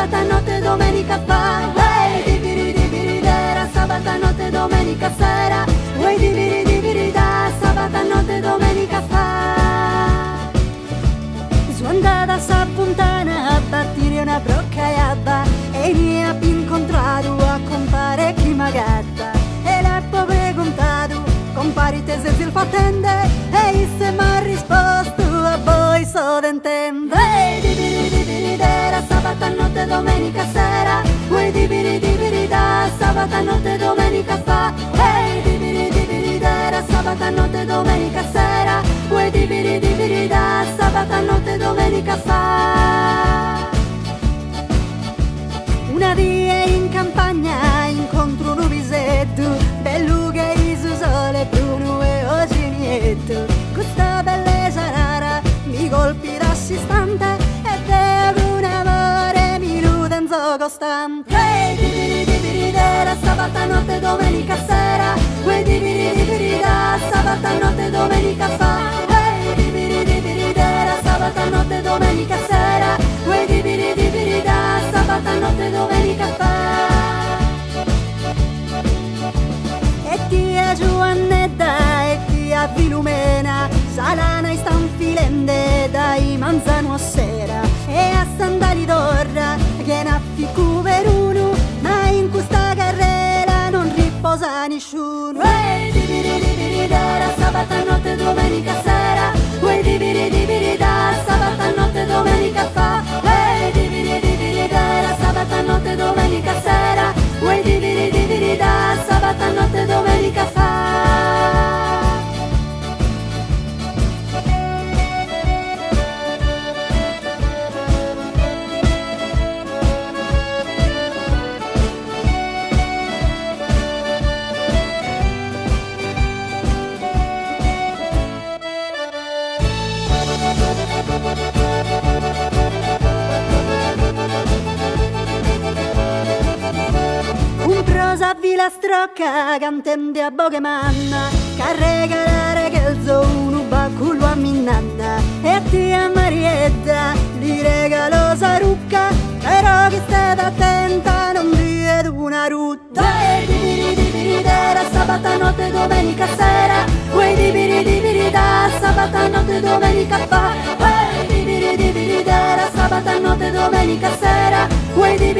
sabato notte domenica fa. Ehi di dera, sabato notte domenica sera. Ehi di da, sabato notte domenica fa. Sono andata a sta puntana a battire una broccaiaba e mi ha incontrato a compare chi magatta. E l'ha poi preguntato, compari te se il fattende, e se mi ha risposto a voi so d'intende. Ehi dera, sabato notte domenica sera. Ehi di da, sabato notte domenica fa. Ehi di dera, sabato notte domenica sera. Ehi di da, sabato notte domenica fa. Una via in campagna incontro un uvisetto, bello che il suo sole bruno e oginietto. Questa bellezza rara mi colpirà assistante ed è un amore minutenzo costante. Ehi di dera, sabato notte domenica sera. Ehi di da, sabato notte domenica fa. Ehi di dera, sabato notte domenica sera. Ehi di da, sabato notte domenica fa. E tia Giovannetta e tia Filumena salana e stan filende dai manzano a sera e a sandali d'orra che ne afficu per uno, ma in questa carrera non riposa nessuno. Ehi di dera, sabato notte domenica sera. Ehi di da, sabato notte domenica fa. Ehi di dera, sabato notte domenica sera. Ehi di da, sabato notte domenica fa. Un prosa vila strocca cantende a Bogemanna, carregare che il uno baculo a minnanna. E a tia Marietta gli regalo sarucca, però che state attenta non vedo una rutta. Ehi di dera, sabato notte domenica sera. Ehi di da, sabato notte domenica fa. Ehi di dera, sabato notte domenica sera. Ehi